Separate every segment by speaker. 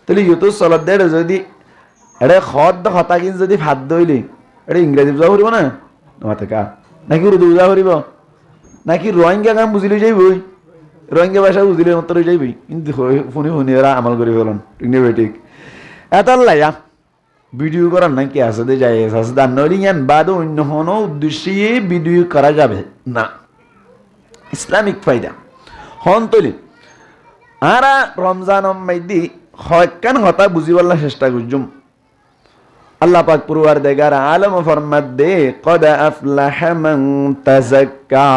Speaker 1: তাহলে ইউতো চলত দেয় যদি এটা হতা কিন্তু যদি ভাত দইলি এটা ইংরেজি বুঝা ফুরিব না মাথা কা নাকি উর্দু বুঝা ফুরিব নাকি রোহিঙ্গা কাম বুঝিলে যাইবই রোহিঙ্গা ভাষা বুঝিলে মাত্র যাইবই কিন্তু ফোনে ফোনে এরা আমাল করে ফেলন ঠিক নেই ঠিক এত লাইয়া ভিডিও করার নাকি আছে দে যাই আছে দান নইলে ইয়ান বাদ অন্য কোনো উদ্দেশ্যে ভিডিও করা যাবে না ইসলামিক ফায়দা হন তৈলি আর রমজান মাইদি হয়কান হতা বুঝিবার চেষ্টা করছুম আল্লাহ পাক পরওয়ারদিগার আলম ফরমাত দে কদ আফলাহা মান তাযাক্কা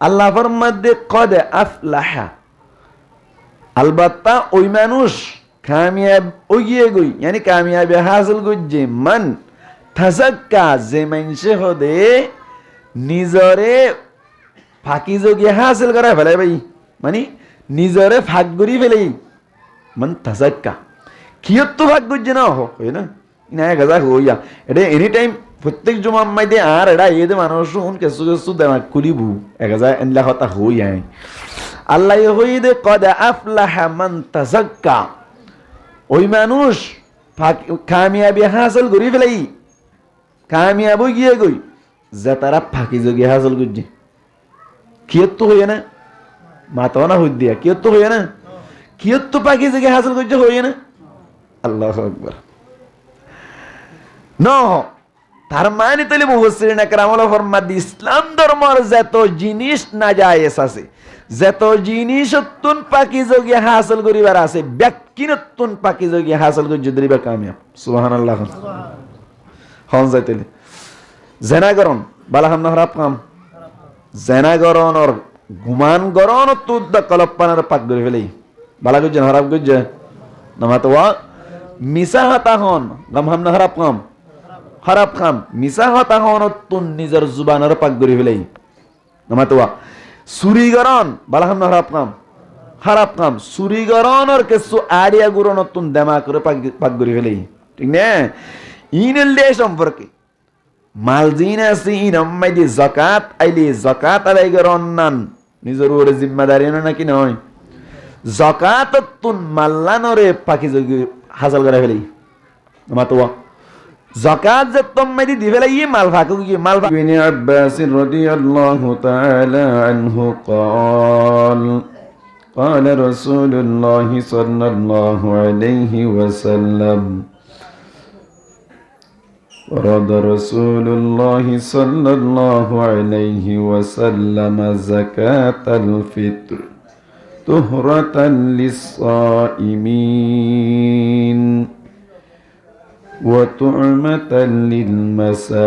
Speaker 1: আল্লাহ ফরমাত দে কদ আফলাহা আলবাত্তা ওই মানুষ কামিয়াব ওগিয়ে গই yani কামিয়াবি হাসিল করছে মান তাযাক্কা যে মানুষে হদে নিজরে ফাঁকি যোগী হাসিল করা ফেলে ভাই মানে নিজরে ফাঁক করি ফেলে মান তাযাক্কা কিয়ত ভাগ করছে না হয় না না গাজা হইয়া এটা এনি টাইম প্রত্যেক জুমার মাইদে আর এটা এদে মানুষ শুন কেসু কেসু দেমা করিবু এগাজা এনলা কথা হইয়া আল্লাহ হইদে কদ আফলাহা মান তাযাক্কা ওই মানুষ কামিয়াবি হাসিল করি ফেলাই কামিয়াব গিয়ে গই যে তারা ফাঁকি যোগী হাসিল করছে কিয়ত হইয়া না মাতাও না হই দিয়া কিয়ত হইয়া না কিয়ত ফাঁকি যোগী হাসিল করছে হইয়া না আল্লাহু আকবার ন তার মানে তাহলে মুফাসসিরিন একরাম ফরমাত ইসলাম ধর্মের যত জিনিস নাজায়েজ আছে যত জিনিস তুন পাকিজগি হাসিল করিবার আছে ব্যক্তিনতুন পাকিজগি হাসিল করে যদি বা কামিয়াব সুবহানাল্লাহ হন যাইতেলে জেনাগরণ বালাহাম না খারাপ কাম জেনাগরণ আর গুমান গরণ তুদ কলপানার পাক ধরে ফেলেই বালা গজ্জে খারাপ গজ্জে নামাতওয়া মিসা হতা হন গামহাম না খারাপ কাম মিসা হতা হন তুন নিজের জুবানের পাক ধরে ফেলেই নামাতওয়া সুরিগরণ বালাহাম না খারাপ কাম সুরিগরণের কিছু আড়িয়া গুরো নতুন দেমা করে পাক ধরে ফেলেই ঠিক না ইনের লে সম্পর্কে মালজিন আছে ইন আম্মাইদি যাকাত আইলি যাকাত আদায় করন নান নিজের উপরে জিম্মাদারি নাকি নয় যাকাত তুন মাল্লানরে পাকি যোগী হাসিল করে ফেলি মাতওয়া যাকাত যে তোমাইদি দি ফেলাই ই মাল ফাকু কি মাল ইবনে আব্বাস রাদিয়াল্লাহু তাআলা আনহু قال قال رسول الله صلى الله عليه وسلم فرض رسول الله صلى الله عليه وسلم زكاة الفطر طهرة للصائمين وطعمة للمساكين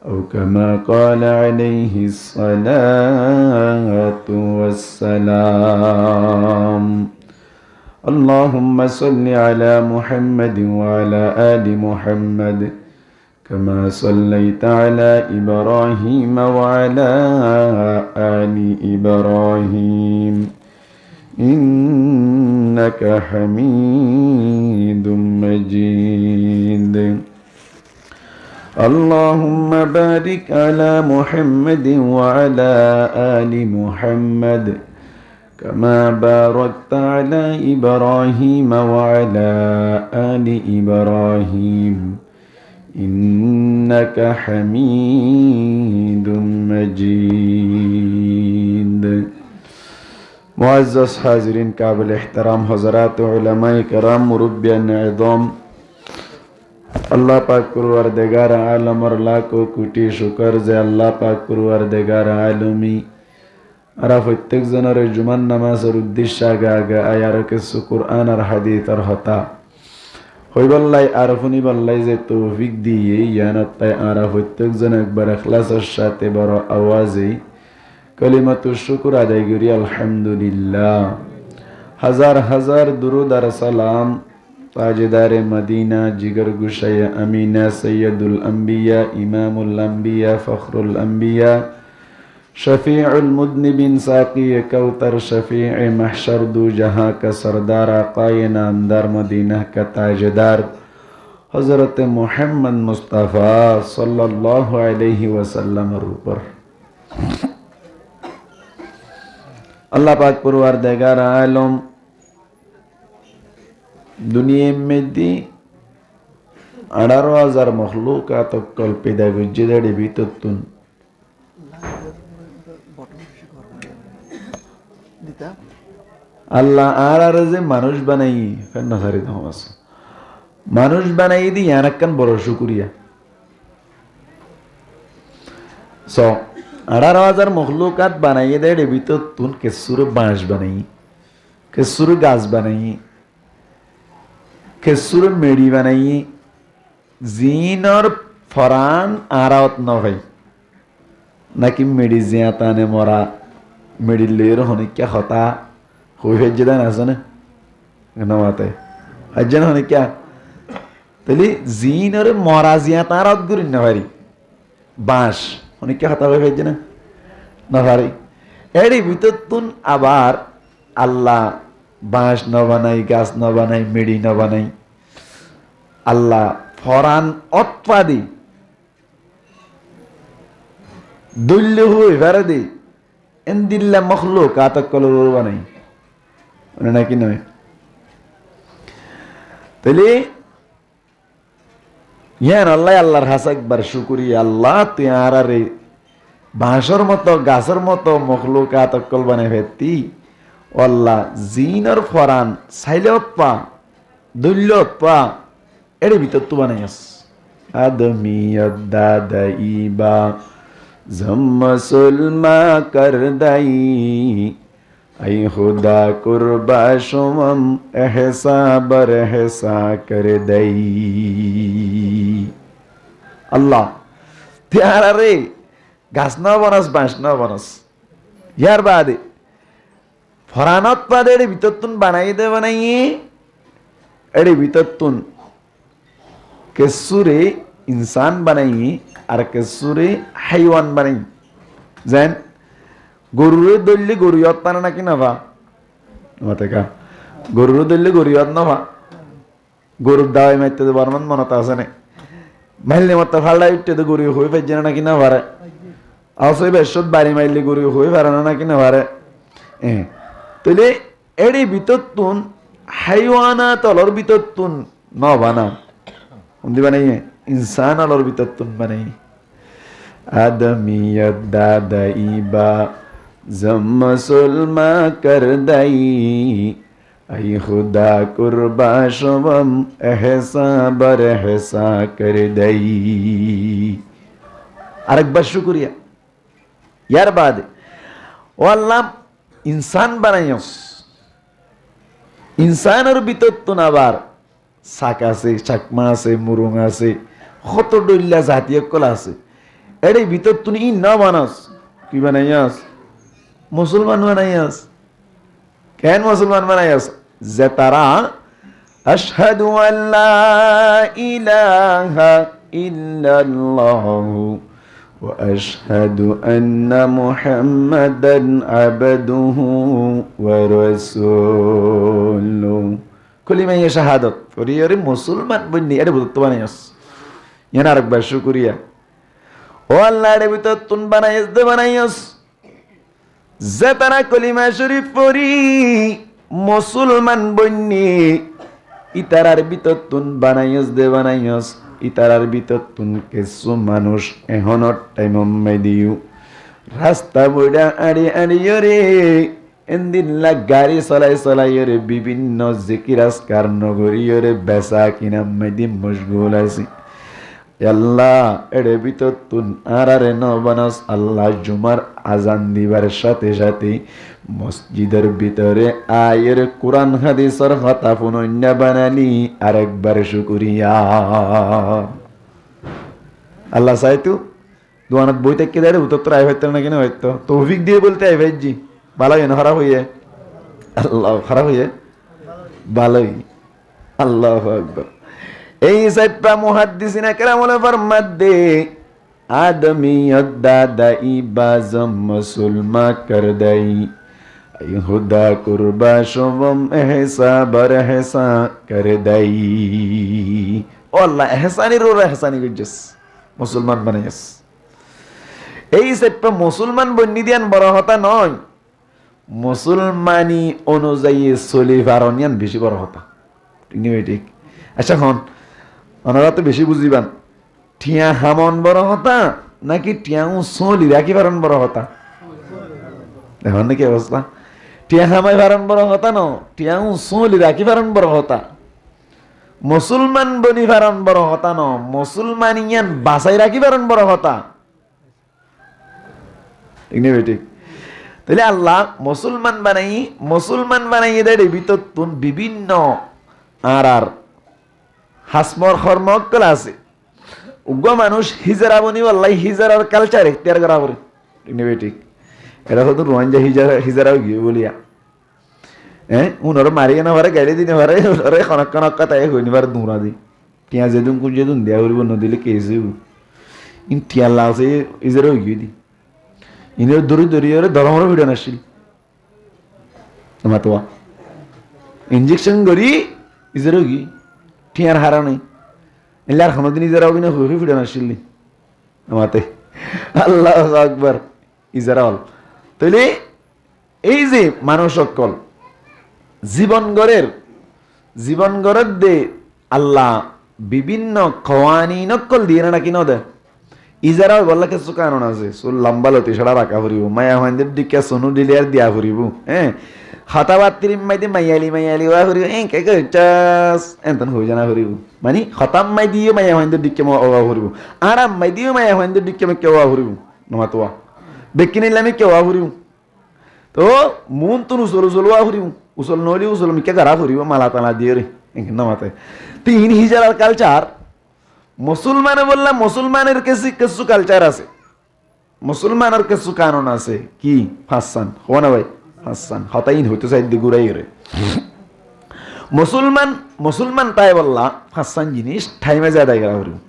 Speaker 1: أو كما قال عليه الصلاة والسلام اللهم صل على محمد وعلى آل محمد كما صليت على إبراهيم وعلى آل إبراهيم إنك حميد مجيد اللهم بارك على محمد وعلى آل محمد كما باركت على إبراهيم وعلى آل إبراهيم إنك حميد مجيد معزز حاضرین قابل احترام حضرات علماء کرام مربیان عظام আল্লাহ পাক পরওয়ারদিগার আলমের লাখো কোটি শুকর যে আল্লাহ পাক পরওয়ারদিগার আলমী আরা প্রত্যেক জনের জুমান নামাজের উদ্দেশ্য আগে আগে আয়ার কিছু কোরআন আর হাদিস আর হতা হইবাল্লাই আর ফুনিবাল্লাই যে তৌফিক দিয়ে ইয়ানাত্তাই আরা প্রত্যেক জন একবার ইখলাসের সাথে বড় আওয়াজে কালিমাতু শুকর আদায় করি আলহামদুলিল্লাহ হাজার হাজার দুরুদ আর সালাম তাজদারে মদিনা জিগর গুশায় আমিনা সৈয়দুল আম্বিয়া ইমামুল আম্বিয়া ফখরুল আম্বিয়া शफीउल मुद्निबिन साकी कौतर शफीअ महशर दू जहाँ का सरदार आकाए नामदार मदीना का ताजदार हज़रत मुहम्मद मुस्तफ़ा सल्लल्लाहु अलैहि वसल्लम ऊपर আল্লাহ পাক পরওয়ারদিগার আলম দুনিয়ার মধ্যে 18,000 মখলুকাত কল্পিদা গুজ্জিদাড়ি ভিতরতুন আল্লাহ আর যে মানুষ বানাই ফেন্নাসারি ধমাস মানুষ বানাই দি আর একখান বড় শুকুরিয়া 18,000 মখলুকাত বানাইয়ে দেয় ভিতরতুন কেসুর বাঁশ বানাই কেসুর গাছ বানাই কেসুর মেড়ি বানাই জিনর ফরান আরাত নভাই নাকি মেডি জিয়া তানে মরা মেডি লের হনিকা হতা হই হেজদান আছে না নমাতে হজ্জান হনিকা তাহলে জিনর মরা জিয়া তারাত গুরিন না ভারি বাঁশ হনিকা হতা হই হেজনা না ভারি এডি ভিতরতুন আবার আল্লাহ বাঁশ ন বানাই গাছ ন বানাই মেডি ন বানাই আল্লাহ ফরান অৎপাদি দুল্য হুই ফেরাদি এন্দিল্লা মখলুক আতকল বানাই নাকি নয় তাহলে ইয়ান আল্লাহ আল্লাহর হাস একবার শুকুরি আল্লাহ তুই আর রে বাঁশর মতো গাছের মতো মখলুক আতকল বানাই ফেরতি আল্লাহ জিনর ফরান সাইলে পা দুল্য পা এর ভিতর তো বানাইস আদমিয়ত দাদাইবা জম্মসুলমা করদাই আই খুদা কুরবা শুমম এহসা বরহসা কর দেই আল্লাহ তেয়ারা রে গাছ না বনস বাঁশ না বনস ইয়ার বাদে ফরানত পাদে এর ভিতর তুন বানাই দে বানাই এর ভিতর তুন কেসুরে ইনসান বানাই আর কেসুরে হাইওয়ান বানাই যেন গরুরে দললে গরুয়ত পানা নাকি নভা মাতেকা গরুরে দললে গরুয়ত নভা গরুর দাওয়াই মাইতে বর্মন মনত আছে না মাইলে মত ফাল্লা উঠতে তো গরু হয়ে ফেলছে না নাকি না পারে আসই বেশত বাড়ি মাইলে গরু হয়ে পারে না নাকি না পারে তাহলে এর ভিতর তুন হাইওয়ানা তলর ভিতর তুন ন বানা উন্দি বানাই ইনসান আলোর ভিতর তুন বানাই আদমিয়ত দাদাইবা জম্মসুলমা করদাই আই খুদা কুরবা শুমম এহসা বরহসা কর দেই আরেকবার শুকরিয়া ইয়ার বাদে ও আল্লাহ ইনসান বানাইস ইনসানের ভিতর তুন আবার শাক আছে চাকমা আছে মুরুং আছে কত ডল্লা জাতীয় কলা আছে এর ভিতর তুমি ই না বানাস কি বানাইয়াস মুসলমান বানাইয়াস কেন মুসলমান বানাইয়াস যে তারা আশহাদু আল্লা ইলাহা ইল্লাল্লাহু ওয়া আশহাদু আন্না মুহাম্মাদান আবদুহু ওয়া রাসূলুহু কলিমা শাহাদাত করিয়ারে মুসলমান বন্নি এর ভিতর বানাইয়াস ইয়ান আরেকবার শুকরিয়া ও আল্লাহ এর ভিতর তুন বানাইয়াস দে বানাইয়াস যে তারা কলিমা শরীফ পড়ি মুসলমান বন্নি ইতারার ভিতর তুন বানাইয়াস দে বানাইয়াস ইতারার ভিতর তুন কিছু মানুষ এহনত টাইম দিও রাস্তা বইডা আড়ি আড়িয়রে এন্দিল্লা গাড়ি চলাই চলাইয়রে বিভিন্ন জিকির আজকার নগরীয়রে বেচা কিনা মেদি মশগুল আছি আল্লাহ এর ভিতর তুন আরে নবানাস আল্লাহ জুমার আজান দিবার সাথে সাথে মসজিদের ভিতরে আয়ের কোরআন হাদিসের কথা পুনন্য বানালি আরেকবার শুকরিয়া আল্লাহ চাইতো দোয়ানত বই থেকে দেয় উত্তর আই হইতো না কেন হইতো তৌফিক দিয়ে বলতে আই ভাইজি ভালোই না খারাপ হইয়ে আল্লাহ খারাপ হইয়ে ভালোই আল্লাহু আকবার এই সাইপা মুহাদ্দিসিন کرام ফরমাত দে আদমিয়ত দাদাই বাজম মুসলমান কর দেই আই খুদা কুরবা শুমম এহসা বরহসা কর দেই ও আল্লাহ এহসানি রো এহসানি গজস মুসলমান বানাইস এই সাইপা মুসলমান বন্নি দিয়ান বড় হতা নয় মুসলমানি অনুযায়ী চলি পারনিয়ান বেশি বড় হতা ঠিক নেই ঠিক আচ্ছা হন ওনারা তো বেশি বুঝিবান টিয়া হামন বড় হতা নাকি টিয়াও চলি রাখি পারন বড় হতা দেখুন নাকি অবস্থা টিয়া হামাই পারন বড় হতা ন টিয়াও চলি রাখি পারন বড় হতা মুসলমান বনি পারন বড় হতা ন মুসলমানিয়ান বাসাই রাখি পারন বড় হতা ঠিক নেই ঠিক তাহলে আল্লাহ মুসলমান বানাই এদের ভিতর বিভিন্ন আর হাসমর কর্মকল আছে উগ্র মানুষ হিজারা বনি আল্লাহ হিজারার কালচার এখতিয়ার করা করে ঠিক নেই ঠিক এটা হয়তো রোহিঙ্গা হিজারাও গিয়ে বলিয়া উনারও মারিয়ে না পারে গাড়ি দিনে পারে ওরে খনক খনক তাই হইনি পারে দৌড়া দি টিয়া যেদুন কুঞ্জে দুন দেয়া করিব নদিলে কেসে ইন টিয়া লাগছে ইজারাও গিয়ে দি ইনের দৌড়ি দৌড়ি ওরে ধরমরও ভিডিও নাছিল মাতোয়া ইঞ্জেকশন করি ইজারাও গিয়ে টিয়ার হারা নেই এলে আর কোনোদিন ইজারাও কিনা হয়ে ভিডিও নাছিল আমাতে আল্লাহ আকবার ইজারা হল তাইলে এই যে মানুষ সকল জীবন গড়ের দে আল্লাহ বিভিন্ন খওয়ানি নকল দিয়ে না কিনো দে ইজারাও বললা কিছু কারণ আছে চুল লম্বা লতি সারা রাখা ফুরিব মায়া হাইন্দের দিকে সোনু দিলে আর দিয়া ফুরিব হতাবাত্তির মাইতে মাইয়ালি ওয়া ফুরিব কে চাস এন্তন হই জানা ফুরিব মানে হতাম মাই দিয়ে মায়া হাইন্দের দিকে ওয়া ফুরিব আরাম মাই দিয়ে মায়া হাইন্দের দিকে কে ওয়া ফুরিব নমাতোয়া বেকিনি লামি কে ওয়া ফুরিব তো মন তো উসল ওয়া ফুরিব উসল নলি উসল মিকে গারা ফুরিব মালা তালা দিয়ে রে নমাতে তিন হিজারার কালচার মুসলমানে বললাম মুসলমানের কিছু কালচার আছে মুসলমানের কিছু কানুন আছে কি হাসান হো না ভাই হাসান হতাইন হইতে চাই দিগুরাই রে মুসলমান তাই বললা হাসান জিনিস ঠাইমে যায় আদায় করা পড়বে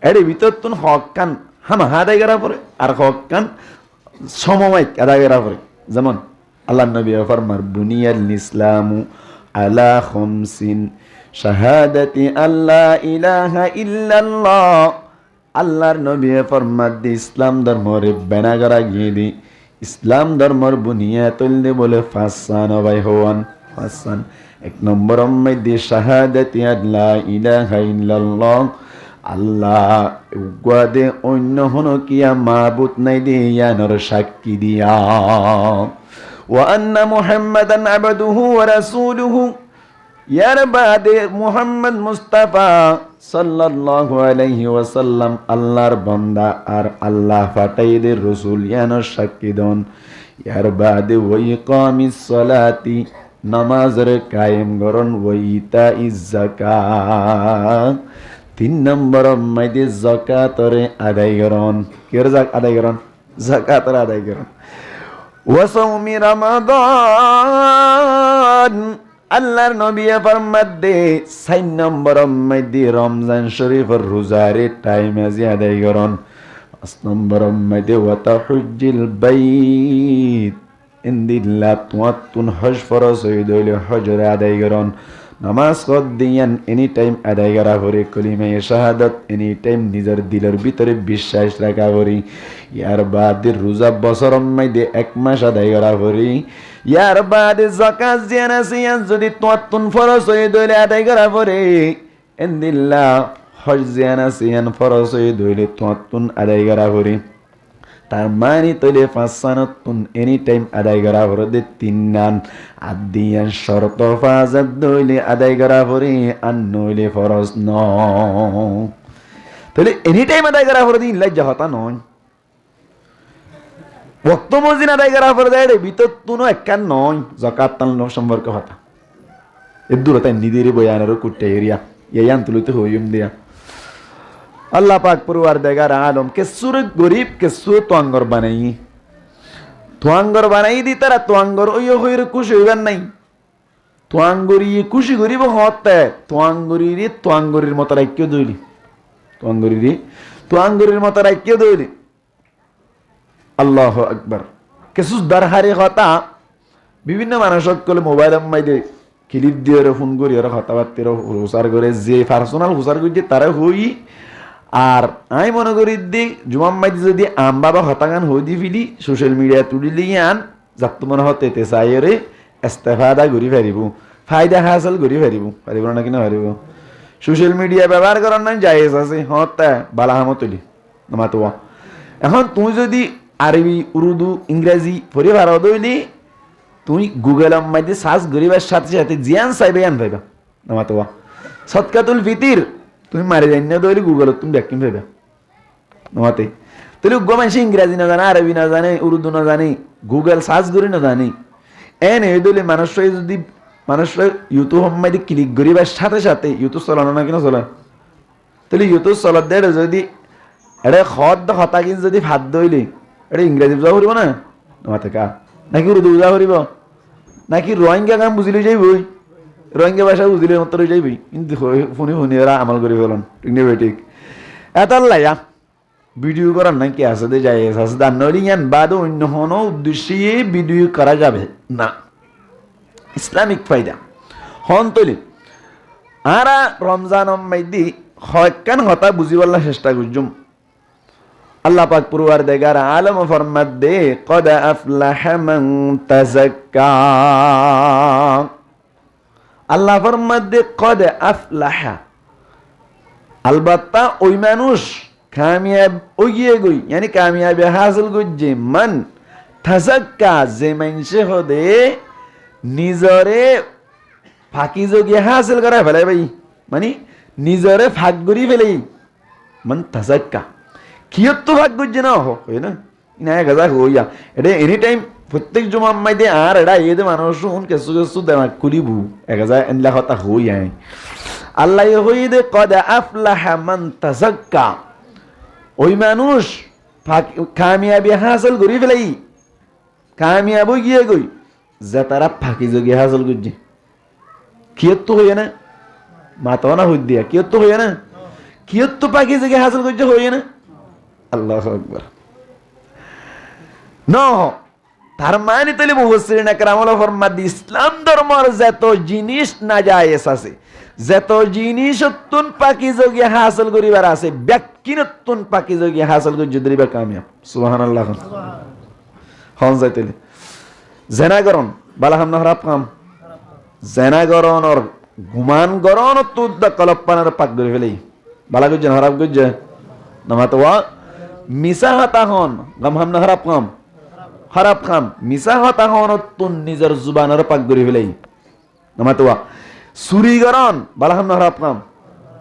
Speaker 1: এর ভিতর তুন হক কান হামা আদায় করা পড়ে আর হক কান সমমাইক আদায় করা পড়ে যেমন আল্লাহ নবী ফরমার বুনিয়াল ইসলামু আলা খামসিন শাহাদাতি আল্লাহ ইলাহা ইল্লাল্লাহ আল্লাহর নবী ফরমাদ দি ইসলাম ধর্মরে বেনা করা গিয়ে দি ইসলাম ধর্মর বুনিয়াদ তৈলে বলে ফাসান ভাই হওয়ান ফাসান এক নম্বর মধ্যে শাহাদাতি আল্লাহ ইলাহা ইল্লাল্লাহ আল্লাহ উগাদে অন্য হন কিয়া মাবুদ নাই দে ইয়ানর সাক্ষী দিয়া ওয়া আন্না মুহাম্মাদান আবদুহু ওয়া রাসূলুহু ইয়ার বাদে মুহাম্মদ মুস্তাফা সাল্লাল্লাহু আলাইহি ওয়াসাল্লাম আল্লাহর বান্দা আর আল্লাহ ফাটাইদের রাসূল ইয়ানর সাক্ষী দন ইয়ার বাদে ওয়া ইকামিস সালাতি নামাজের কায়েম করন ওয়া ইতাইজ যাকাত তিন নম্বর মধ্যে যাকাতরে আদায় করন কের আদায় করন যাকাতর আদায় করন ওয়া সাওমি রমাদান আল্লাহর নবী ফরমাত দে 4 নম্বর মধ্যে রমজান শরীফের রোজারে টাইমে আদায় করন 5 নম্বর মধ্যে ওয়া তাহুজ্জিল বাইত ইনদিল্লাহ তুন হজ ফরজ হইলে হজরে আদায় করন নামাজ দিয়ান এনি টাইম আদায় করা করে কলিমা শাহাদাত এনি টাইম নিজের দিলের ভিতরে বিশ্বাস রাখা করি ইয়ার বাদে রোজা বছর মধ্যে 1 মাস আদায় করা করি ইয়ার বাদে যাকাত জিয়ানা সিয়ান যদি তুন ফরজ হয়ে দইলে আদায় করা করে ইনদিল্লাহ হজ জিয়ানা সিয়ান ফরজ হয়ে দইলে তুন আদায় করা করি তার মানে তৈলে 5 সানাতুন এনি টাইম আদায় করা হরদে 3 নান আদিয়ান শর্ত ফাজাত দইলে আদায় করা হরে আর নইলে ফরজ ন তাহলে এনি টাইম আদায় করা হরদে লজ্জা হতা নয় ওয়াক্ত মজিন আদায় করা হরদে এর ভিতর তুনো একখান নয় যাকাত তাল সম্পর্ক হতা এর দূরতা নিদিরে বয়ানের কুটে এরিয়া ইয়ান তুলতে হইম দিয়া আল্লাহ পাক পরওয়ারদিগার আলম কে সুর গরিব কে সু তোয়াঙ্গর বানাই দি তারা তোয়াঙ্গর ওই হইর খুশি হইবার নাই তোয়াঙ্গরি খুশি গরিব হতে তোয়াঙ্গরির মতো রাখ্য দইলি তোয়াঙ্গরির মতো রাখ্য দইলি আল্লাহু আকবার কিছু দরহারে কথা বিভিন্ন মানুষ সকলে মোবাইল মাইদে ক্লিপ দিয়ে ফোন করি আর কথাবার্তা হুসার করে যে পার্সোনাল হুসার করছে তারা হই আর আমি মনে করি দি জুমাম মাইদি যদি আম বাবা হতাগান হই দি ফিলি সোশ্যাল মিডিয়া তুলি আন যাক তোমাৰ হতে তে চাইৰে ইস্তেফাদা ঘূৰি ফেৰিব ফায়দা হাসিল ঘূৰি ফেৰিব পাৰিব নাকি নোৱাৰিব সোশ্যাল মিডিয়া ব্যবহার করার নাই জায়েজ আছে হতে বালা হামতলি নামাতোয়া এখন তুই যদি আরবি উর্দু ইংরেজি পড়ে ভালো দইলি তুই গুগলের মধ্যে সার্চ করিবার সাথে সাথে জিয়ান চাইবে আন পাইবা নামাতোয়া সদকাতুল ফিতির তুমি মারি যাই না দইলি গুগল তুমি ব্যাকিং পাইবা নামাতে তাহলে উগ্র মানুষ ইংরেজি না জানে আরবি না জানে উর্দু না জানে গুগল সার্চ করি না জানে এনে দইলে মানুষরা যদি মানুষরা ইউটিউব মধ্যে ক্লিক করিবার সাথে সাথে ইউটিউব চলানো না কিনা চলা তাহলে ইউটিউব চলার দেড় যদি এটা হতা কিন্তু যদি ভাত দইলি এটা ইংরেজি বুঝা করিব না মাথা কা নাকি উর্দু বুঝা করিব নাকি রোহিঙ্গা কাম বুঝিলে যাইবই রোহিঙ্গা ভাষা বুঝিলে মাত্র যাইবই কিন্তু ফোনে ফোনে এরা আমাল করি ফেলন ঠিক নেই ঠিক এত লাইয়া ভিডিও করার নাকি আছে দে যাই আছে দান নইলে ইয়ান বাদ অন্য কোনো উদ্দেশ্যে ভিডিও করা যাবে না ইসলামিক ফায়দা হন তৈলি আরা রমজান মাইদি হয়কান হতা বুঝিবাল্লা চেষ্টা করজুম আল্লাহ পাক পরওয়ারদিগার আলম ফরমাত দে কদ আফলাহা মান তাযাক্কা আল্লাহ ফরমাত দে কদ আফলাহা আলবাত্তা ওই মানুষ কামিয়াব ওগিয়ে গই yani কামিয়াবি হাসিল করছে মান তাযাক্কা যে মানুষে হদে নিজরে ফাঁকি যোগিয়ে হাসিল করা ফেলে ভাই মানে নিজরে ফাঁক করি ফেলে মান তাযাক্কা কিয়ত ভাগ করছে না হয় না না গাজা হইয়া এটা এনি টাইম প্রত্যেক জুমার মধ্যে আর এটা এদে মানুষ শুন কিছু কিছু দেমাক করিবু এগাজা এনলা কথা হইয়া আল্লাহ হইদে কদ আফলাহা মান তাযাক্কা ওই মানুষ কামিয়াবি হাসিল করি ফেলে কামিয়াব গিয়ে গই যে তারা ফাঁকি যোগী হাসিল করছে কিয়ত হইয়া না মাতাও না হই দিয়া কিয়ত হইয়া না কিয়ত ফাঁকি যোগী হাসিল করছে হইয়া না আল্লাহু আকবার ন তার মানে তাহলে মুফাসসিরিন একরাম হলো ফরমাত ইসলাম ধর্মের যত জিনিস নাজায়েজ আছে যত জিনিস তুন পাকিজগি হাসিল করিবার আছে ব্যক্তিনতুন পাকিজগি হাসিল করে যদি বা কামিয়াব সুবহানাল্লাহ হন যাইতেলে জেনাগরণ বালা হামনা খারাপ কাম জেনাগরণ আর গুমান গরণ তুদ কলপানার পাক করে ফেলেই বালা গজ্জে খারাপ গজ্জে নামাতওয়া মিসা হতা হন গম হামনা খারাপ কাম মিসা হতা হন তুন নিজের জুবানের পাক করে ফেলেই নামাতওয়া সুরিগরণ বালা হামনা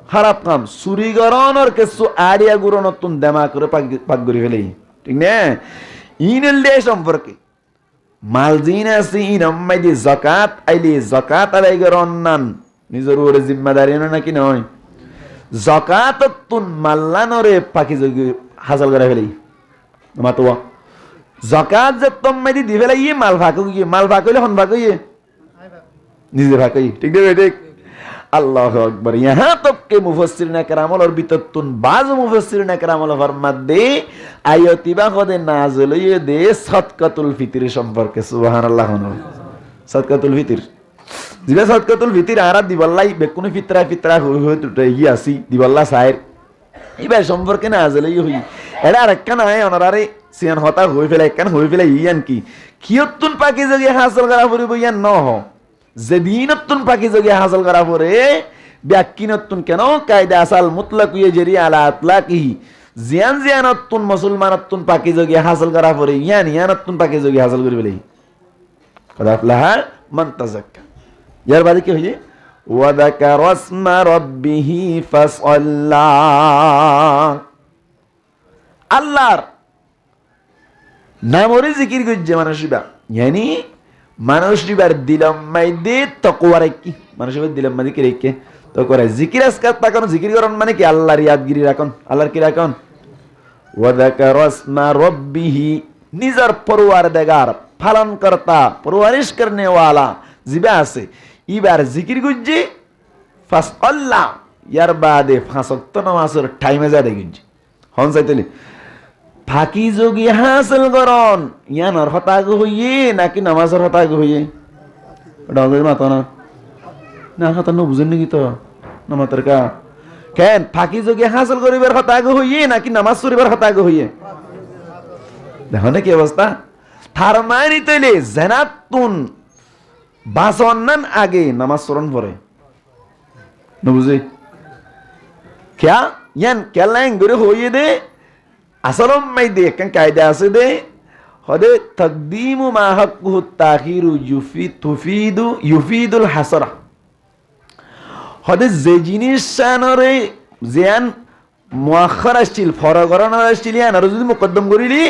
Speaker 1: খারাপ কাম সুরিগরণ আর কিছু আড়িয়া গুরন তুন দেমা করে পাক করে ফেলেই ঠিক না ইনল দে সম্পর্কে মালজিন আছে ইনম্মাই দি যাকাত আইলি যাকাত আদায় করন নান নিজের উপরে জিম্মাদারি নাকি নয় যাকাত তুন মাল্লানরে পাকিজগি হাসিল করে ফেলি মাতোয়া যাকাত যে তোমমাই দি ফেলাই ই মাল ভাগ হন ভাগ হইয়ে নিজে ভাগ হই ঠিক না ঠিক আল্লাহু আকবার ইহা তক কে মুফাসসিরিন کرام और ভিতর তুন বাজ মুফাসসিরিন کرام ফরমাত দে আয়াতিবা কদে নাযিল হয়ে দে সাদকাতুল ফিতর সম্পর্কে সুবহানাল্লাহ সাদকাতুল ফিতর জিবা সাদকাতুল ফিতর আরা দিবাল্লাই বেকুনি ফিতরা হই তো ই আসি দিবাল্লা সাইর ইবা সম্পর্কে নাযিল হই এডা আরেকখান আয় অনারে সিয়ান হতা হই ফেলে একখান হই ফেলে ইয়ান কি কিয়তুন পাকিজগি হাসিল করা পরিব ইয়ান ন হ যেদিনতুন পাকিজগি হাসিল করা পরে ব্যাকিনতুন কেন কায়দা আসাল মুতলাক ইয়াজরি আলা আতলাকি জিয়ানতুন মুসলমানতুন পাকিজগি হাসিল করা পরে ইয়ানতুন পাকিজগি হাসিল করি বলে কদ আফলাহা মান তাযাক্কা ইয়ার বাদে কি হইছে ওয়া যাকারা ইসমা রাব্বিহি ফাসাল্লা আল্লাহর নামরে জিকির করছে মানুষবা yani মানুষ দিবার দিলাম মাইদে তাকওয়া রাখি মানুষের দিলাম মাইদে কি রেখে তো করে জিকির আসকাত পাকন জিকির করন মানে কি আল্লাহর ইয়াদগিরি রাখুন আল্লাহর কি রাখুন ওয়া যাকারা ইসমা রাব্বিহি নিজের পরওয়ারদিগার পালন করতা পরওয়ারিশ করনে ওয়ালা জিবা আছে ইবার জিকির গুজি ফাসাল্লাহ ইয়ার বাদে পাঁচ ওয়াক্ত নামাজের টাইমে যা দেখি হন চাইতেলি ফাঁকি যোগী হাসিল করন ইয়ানোর হতাগ হইয়ে নাকি নামাজের হতাগ হইয়ে ডগে মাতো না হতা ন বুঝেন নাকি তো নামাতের কা কেন ফাঁকি যোগী হাসিল করিবার হতাগ হইয়ে নাকি নামাজ পড়িবার হতাগ হইয়ে দেখো না কি অবস্থা তার মানে তৈলে জেনাতুন বাসনান আগে নামাজ স্মরণ পড়ে না বুঝি क्या यान क्या लाइन गुरु होइए दे असलम में दे कं कायदा से दे हदे तकदीमु मा हक़्क़ुहु ताखीरु युफीदुल हसरा हदे जे जिनिस सानरे जियान मुआखर আসছিল ফরগরন আসছিল ইয়ান আর যদি মুকদ্দম করিলি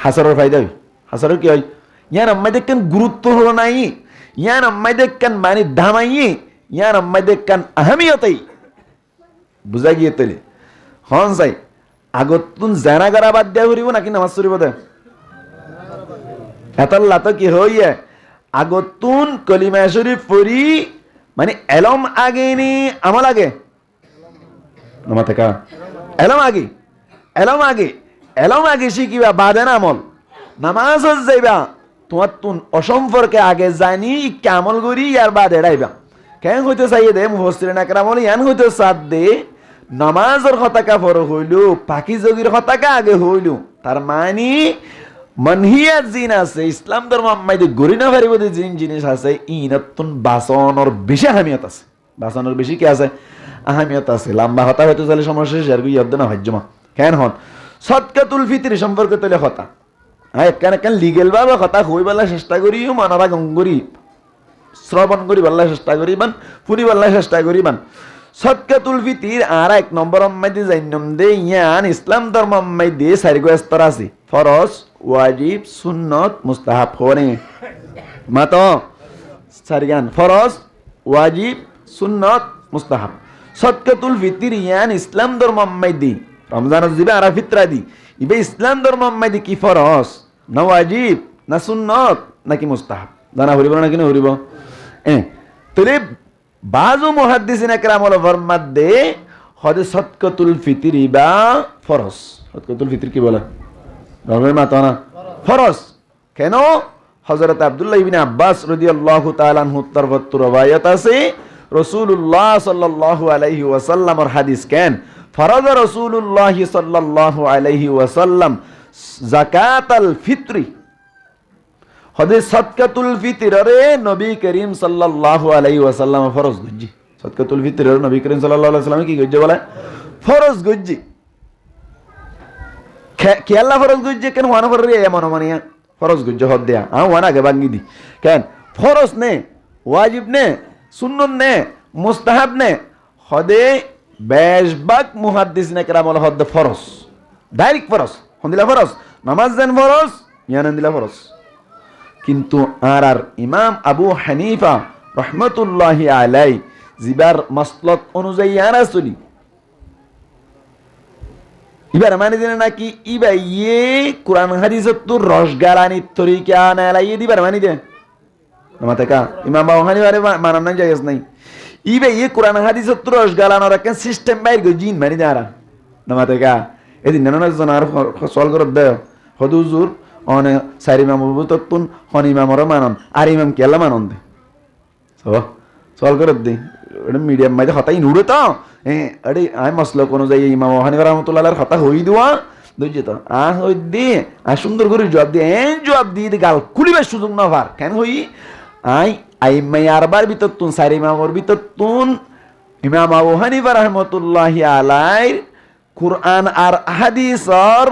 Speaker 1: হাসরের ফায়দা হয় হাসরের কি হয় ইয়ান আমাদের কেন গুরুত্ব হলো নাই ইয়ান আমাদের কেন মানে দামাই ইয়ান আমাদের কেন আহমিয়তই বুঝা গিয়ে তৈলি হন চাই আগতুন জেনা করা বাদ দিয়া ফুরিব নাকি নামাজ পড়িব দে এতল্লা তো কি হইয়ে আগতুন কলিমা শরীফ পড়ি মানে এলম আগে নি আমল আগে নামা থেকে এলম আগে এলম আগে এলম আগে শিখিবা বাদে না আমল নামাজ যাইবা তোমার তুন অসম্পর্কে আগে জানি কেমল করি আর বাদে এড়াইবা কেন হইতে চাইয়ে দে মুফাসসিরিন আকরামল ইয়ান হইতে সাদ দে নামাজের হতাকা পর হইল পাকি যোগীর হতাকা আগে হইল তার মানে মানহিয়াত জিন আছে ইসলাম ধর্ম মাইদে গরি না পারিব যে জিন জিনিস আছে ইনাতুন বাসনর বেশি আহমিয়ত আছে বাসনর বেশি কি আছে আহমিয়ত আছে লম্বা হতা হইতে চলে সমস্যা শেয়ার করি ইয়াদ না হজ্জমা কেন হন সদকাতুল ফিতর সম্পর্কে তলে হতা কেন কেন লিগেল ভাবে হতা হইবেলা চেষ্টা করিও মানরা গঙ্গরি শ্রবণ করি বললা চেষ্টা করিবান ফুরি বললা চেষ্টা করিবান সদকাতুল ফিতর আর এক নম্বর মাইদে জাইনম দে ইয়ান ইসলাম ধর্ম মাইদে চারিগো স্তর আছে ফরজ ওয়াজিব সুন্নত মুস্তাহাব হনে মাতো চারিগান ফরজ ওয়াজিব সুন্নত মুস্তাহাব সদকাতুল ফিতর ইয়ান ইসলাম ধর্ম মাইদে রমজান জিবে আর ফিতরা দি ইবে ইসলাম ধর্ম মাইদে কি ফরজ না ওয়াজিব না সুন্নত নাকি মুস্তাহাব জানা হরিব নাকি না হরিব তবে বাজু মুহাদ্দিসিন একরাম হলো ফরমাত দে হদে সদকাতুল ফিতর বা ফরজ সদকাতুল ফিতর কি বলে রমজান মাতো না ফরজ কেন হযরত আব্দুল্লাহ ইবনে আব্বাস রাদিয়াল্লাহু তাআলা আনহু তরফত রওয়ায়াত আছে রাসূলুল্লাহ সাল্লাল্লাহু আলাইহি ওয়াসাল্লামের হাদিস কেন ফরজ রাসূলুল্লাহ সাল্লাল্লাহু আলাইহি ওয়াসাল্লাম যাকাতাল ফিতরি হদে সদকাতুল ফিতরে নবী করিম সাল্লাল্লাহু আলাইহি ওয়াসাল্লাম ফরজ গজ্জি সদকাতুল ফিতরে নবী করিম সাল্লাল্লাহু আলাইহি ওয়াসাল্লাম কি গজ্জি বলে ফরজ গজ্জি কে আল্লাহ ফরজ গজ্জি কেন ওয়ানা ফরজ এ মন মানিয়া ফরজ গজ্জি হদ দেয়া ওয়ানা কে বাঙ্গি দি কেন ফরজ নে ওয়াজিব নে সুন্নত নে মুস্তাহাব নে হদে বেশবাক মুহাদ্দিসিন একরাম হল হদ ফরজ ডাইরেক্ট ফরজ হন্দিলা ফরজ নামাজ দেন ফরজ ইয়ান দিলা ফরজ কিন্তু আর ইমাম আবু হানিফা রহমতুল্লাহি আলাই জিবার মাসলক অনুযায়ী আর আসলি ইবার মানে দিনে নাকি ইবা ইয়ে কোরআন হাদিসত তো রসগালানি তরিকা না লাইয়ে দিবার মানে দে নামাতে কা ইমাম আবু হানিফারে মানান না জায়েজ নাই ইবা ইয়ে কোরআন হাদিসত তো রসগালানোর একটা সিস্টেম বাইর গো জিন মানে দে আর নামাতে কা এদিন না জন আর সওয়াল করব দে হুজুর অনে সারি ইমাম বুততুন হন ইমামর মানন আর ইমাম কি আল্লাহ মানন দে সওয়াল করব দে এটা মিডিয়াম মাইদে হতাই নুরে তো আরে আই মাসলক অনুযায়ী ইমাম আবু হানিফা রাহমাতুল্লাহর কথা হই দিওয়া বুঝছি তো হই দি সুন্দর করে জবাব দি জবাব দি গাল খুলিবার সুযোগ না পার কেন হই আই মাই আরবার বিততুন সারি ইমামর বিততুন ইমাম আবু হানিফা রাহমাতুল্লাহি আলাইহির কুরআন আর হাদিসর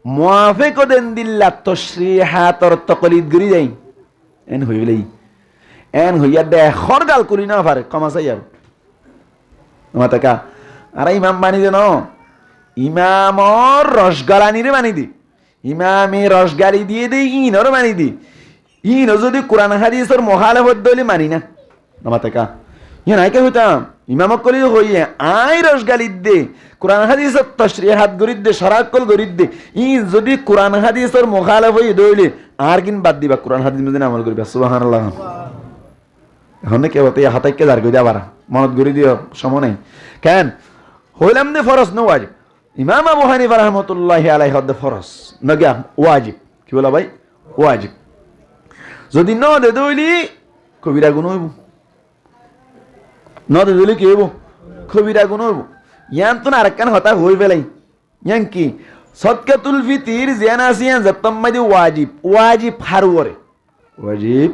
Speaker 1: মুআফিক দেন দিল্লা তশরিহাতর তাকলিদ গরি যাই এন হইলেই এন হইয়া দে খরগাল করি না পারে কমাসাই আর মাতাকা আর ইমাম বানি দে ন ইমামর রসগালানিরে বানি দি ইমামে রসগালি দিয়ে দে ইনর বানি দি ইন যদি কোরআন হাদিসের মুখালেফত দলি মানি না মাতাকা ইয়া নাই কে হইতাম ইমামক কলি হইয়ে আই রসগালি দে কোরআন হাদিসের তশরিহাত গরিদ দে শরাকল গরিদ দে ই যদি কোরআন হাদিসের মুখালেফ হই দইলে আর কিন বাদ দিবা কোরআন হাদিস মধ্যে আমল করিবা সুবহানাল্লাহ এখন কে হতে হাতাইকে দাঁড় করে দেওয়া মনত গড়ি দিও সময় নেই কেন হইলাম দে ফরজ না ওয়াজিব ইমাম আবু হানিফা রাহমাতুল্লাহি আলাইহি হদ ফরজ না গিয়া ওয়াজিব কি বলা ভাই ওয়াজিব যদি ন দে দইলি কবিরা গুণ হইব ন দে দইলি কি হইব কবিরা গুণ হইব ইয়ান তো আরেকখান হতা হই ফেলাই ইয়ান কি সদকাতুল ফিতির জিয়ানা আসিয়ান যত্তম্মাদি ওয়াজিব ওয়াজিব হারুয়ারে ওয়াজিব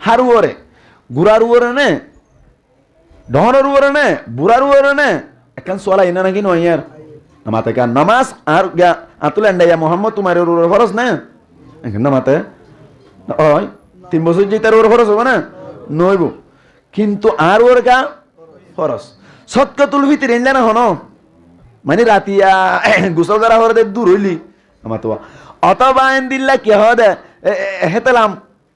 Speaker 1: হারুয়ারে গুড়ার উয়ারে নে ডহরের উয়ারে নে বুড়ার উয়ারে নে এখন সোয়ালা ইনা নাকি নয় ইয়ার নামাতে কা নামাজ আর আতুল এন্ডাইয়া মোহাম্মদ তোমার উয়ারে ফরজ না এখন নামাতে ওই 3 বছর যে তার উয়ারে ফরজ হবে না নইব কিন্তু আর ওর কা ফরজ সদকাতুল ফিতির এনলা না হনো মানে রাতিয়া গোসল করা হরে দূর হইলি আমার তো অথবা আইন দিল্লা কি হদে হেতালাম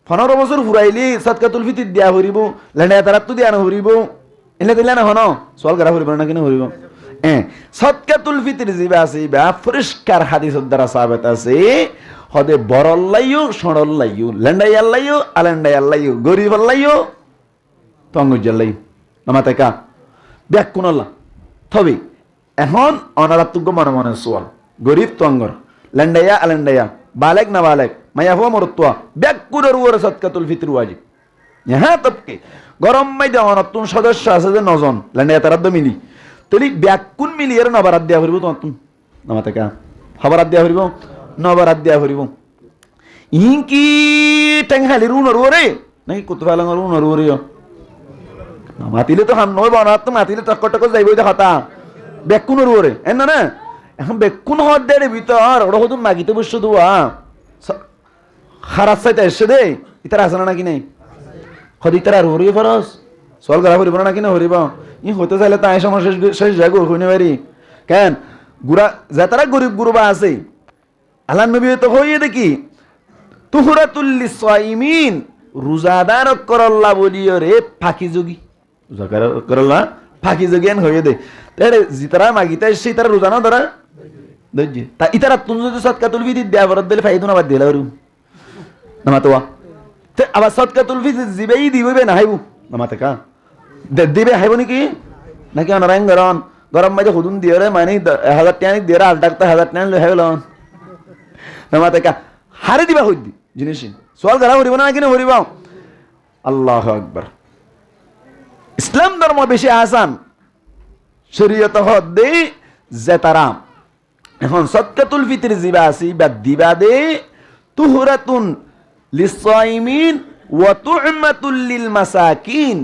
Speaker 1: 15 বছর ফুরাইলি সদকাতুল ফিতির দিয়া হরিব লেন্ডা তারা তো দিয়া না হরিব এলে দিলা না হনো সওয়াল করা হরিব না কিনা হরিব সদকাতুল ফিতির জিবা আছে বা পরিষ্কার হাদিসের দ্বারা সাবিত আছে হদে বরল্লাইও সড়ল্লাইও লেন্ডাই আল্লাইও আলেন্ডাই আল্লাইও গরিব আল্লাইও তঙ্গুজ্জাল্লাই নামাতে কা ব্যাক কোনল্লা থবি এখন অনারাত্মক মনে মনে সোয়াল গরিব তঙ্গর লেন্ডাইয়া আলেন্ডাইয়া বালেক না বালেক মায়া হো মরত্বা ব্যাকুরের উপরে সদকাতুল ফিতর ওয়াজিব হ্যাঁ তবকে গরম মাইদে অনতুন সদস্য আছে যে 9 জন লেন্ডাইয়া তারাদ্দ মিলি তলি ব্যাকুন মিলি এর নবরাত দিয়া হরিব তুন নামাতে কা খবরাত দিয়া হরিব নবরাত দিয়া হরিব ইনকি টেংহালি রুনর ওরে নাকি কত ফালাঙ্গর রুনর ওরে মাতিলে তো হাম নয় বানাত তো মাতিলে টক টক যাইবই দেখা বেকুনের ওরে এন না এখন বেকুন হওয়ার দেড়ে ভিতর ওরা হতো মাগিতে বসে দেওয়া খারাপ চাইতে এসে দে ইতার আছে না নাকি নেই হদ ইতার আর হরিব ফরস সল গড়া হরিব না নাকি না হরিব ই হতে চাইলে তাই সময় শেষ যায় গরু হইনে পারি কেন গুড়া যা তারা গরিব গুরুবা আছে আল্লাহ নবী তো হইয়ে দেখি তুহুরাতুল লিসাইমিন রোজাদার করল্লা বলিও রে ফাঁকি যোগী রোজা করল্লা ফাঁকি যোগিয়ান হইয়ে দে তারে জিতারা মাগিতে সেই তারা রোজা না ধরা দজ্জি তা ইতারা তুন যদি সদকাতুল ফিতির দেয়া বরাদ দিলে ফাইদু না বাদ দিলা হরু নামাতোয়া তে আবার সদকাতুল ফিতির জিবেই দিবে না হাইবু নামাতে কা দিবে হাইবু নাকি নাকি অনারাইন গরম মাঝে হুদুন দিয়ে রে মানে 1000 টাকা দিয়ে রে 8 টাকা 1000 টাকা লই হাইলো নামাতে কা হারে দিবা হইদি জিনিস সওয়াল করা হরিব না নাকি না হরিব আল্লাহু আকবার ইসলাম ধর্ম বেশি আসান শরীয়ত হদে জেতারা এখন সদকাতুল ফিতর জিবা আসি বা দিবা দে তুহরাতুন লিসাইমিন ওয়া তু'মাতুল লিল মাসাকিন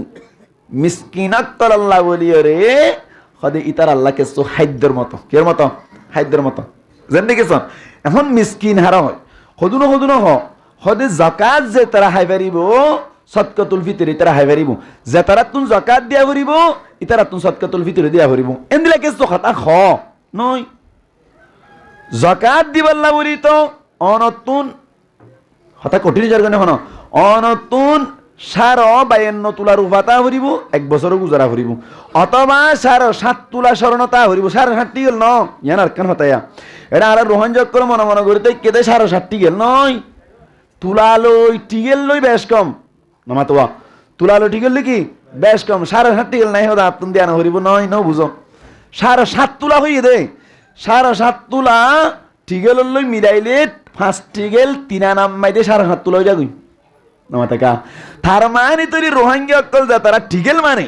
Speaker 1: মিসকিনাত আল্লাহ বলিও রে হদে ইতার আল্লাহকে সো হাইদ্যর মতো কের মতো হাইদ্যর মতো জানতে গেছ এখন মিসকিন হারা হয় হদুন হদে যাকাত যে তারা হাই পারিব সদকাতুল ফিতর ইতারা হাই পারিব যে তারা তুন যাকাত দিয়া পারিব ইতারা তুন সদকাতুল ফিতর দিয়া পারিব এন্দিলা কেস তো খাতা খ নয় যাকাত দিবাল্লা বলি তো অনতুন হতা কঠিন জারগনে হন অনতুন 52 তোলা রূপাতা হরিব 1 বছর গুজারা হরিব অথবা 7.5 তোলা স্বর্ণতা হরিব 7.5 গেল ন ইয়ান আর কেন হতায়া এটা আর রোহন যোগ করে মনে করিতে কেদে 7.5 গেল নয় তুলা লই টিগেল লই বেশ কম নামাতোয়া তুলা লই টিগেল কি বেশ কম 7.5 গেল নাই হদা আতুন দিয়া না হরিব নয় ন বুঝো 7.5 তোলা হইয়ে দে 7.5 তোলা টিগেল লই মিলাইলে 5 টিগেল 3 নাম মাইতে 7.5 তোলা হই যাগুই নামাতে কা তার মানে তরি রোহাঙ্গি অকল যা তারা টিগেল মানে